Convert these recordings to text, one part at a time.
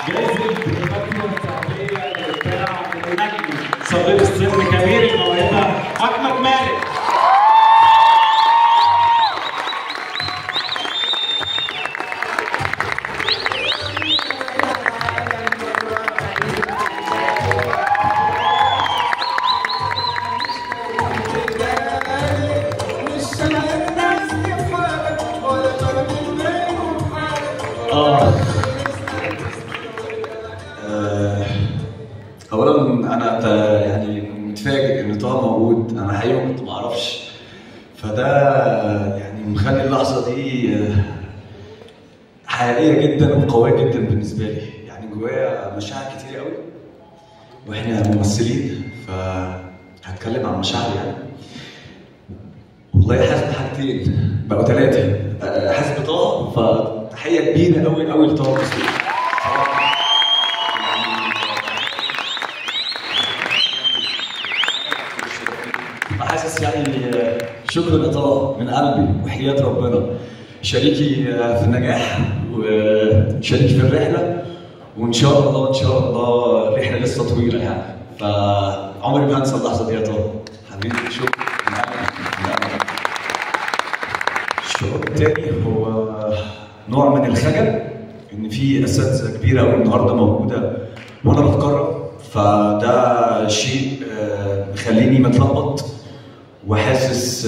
جائزة الفترة الشعبية للإبداع النجم صديق السن كبير الموهبة أحمد مالك. اولا انا يعني متفاجئ ان طه موجود، انا حقيقي كنت ما اعرفش، فده يعني مخلي اللحظه دي حقيقيه جدا وقويه جدا بالنسبه لي، يعني جوايا مشاعر كتير قوي واحنا ممثلين، فهتكلم عن مشاعري يعني. والله حاسس بحاجتين بقوا ثلاثه، حاسس بطه، فتحيه كبيره قوي قوي لطه مسعود. حاسس يعني شكرا لطه من قلبي وحياة ربنا، شريكي في النجاح وشريكي في الرحله، وان شاء الله ان شاء الله الرحله لسه طويله يعني، فعمري ما هنسى اللحظه دي يا طه حبيبي. شكرا من قلبي. الشعور التاني هو نوع من الخجل، ان في اساتذه كبيره قوي النهارده موجوده وانا بتكرم، فده شيء مخليني متلخبط وحاسس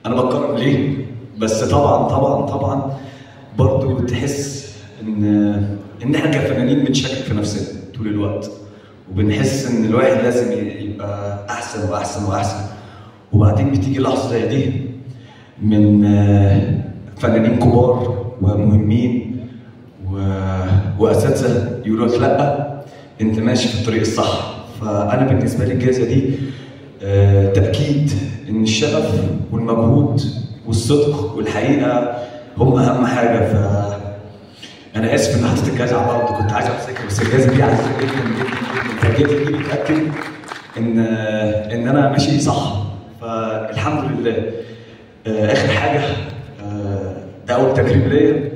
انا بتكرم ليه، بس طبعا طبعا طبعا برضه تحس ان احنا كفنانين بنشكك في نفسنا طول الوقت، وبنحس ان الواحد لازم يبقى احسن واحسن واحسن، وبعدين بتيجي لحظه زي دي من فنانين كبار ومهمين واساتذه يقولوا لك لا انت ماشي في الطريق الصح. فانا بالنسبه لي الجائزه دي تاكيد ان الشغف والمجهود والصدق والحقيقه هم اهم حاجه. انا اسف ان حطيت الجائزه على الارض، كنت عايز امسكها بس الجائزه دي عزيزه جدا جدا جدا، الجائزه دي بتاكد ان انا ماشي صح، فالحمد لله. اخر حاجه، ده اول تكريم ليا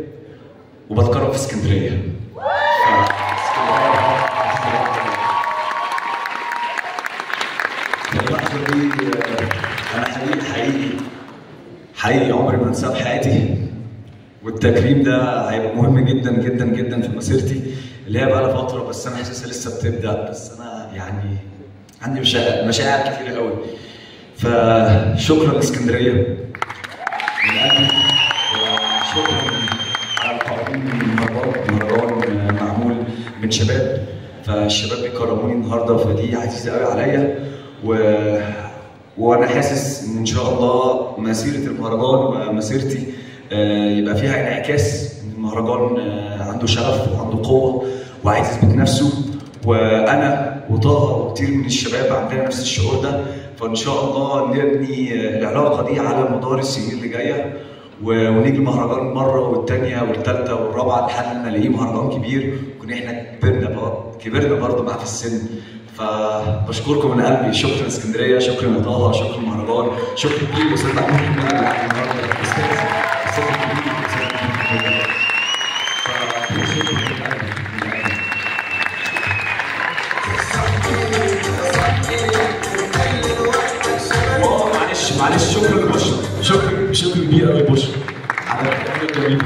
وبتكرم في اسكندريه. اللحظه دي انا حقيقي عمري ما انساه في حياتي، والتكريم ده هيبقى مهم جدا جدا جدا في مسيرتي اللي هي بقى لها فتره، بس انا حاسسها لسه بتبدا، بس انا يعني عندي مشاعر كتير قوي. فشكرا لاسكندريه من قلبي، وشكرا على القائمين من مهرجان معمول من شباب، فالشباب بيكرموني النهارده، فدي عزيزه قوي عليا، وانا حاسس ان شاء الله مسيره المهرجان ومسيرتي يبقى فيها انعكاس ان المهرجان عنده شغف وعنده قوه وعايز يثبت نفسه، وانا وطه وكتير من الشباب عندنا نفس الشعور ده، فان شاء الله نبني العلاقه دي على مدار السنين اللي جايه، ونيجي المهرجان مره والثانيه والثالثه والرابعه لحد ما نلاقيه مهرجان كبير، ونكون احنا كبرنا برضه معاه في السن. فبشكركم من قلبي، شكرا اسكندريه، شكرا لطه، شكرا المهرجان، شكرا كبير استاذ محمود اللي قاعد النهارده، استاذ كبير، معلش شكرا لبشرى، شكرا كبير قوي لبشرى على الكلام الجميل ده.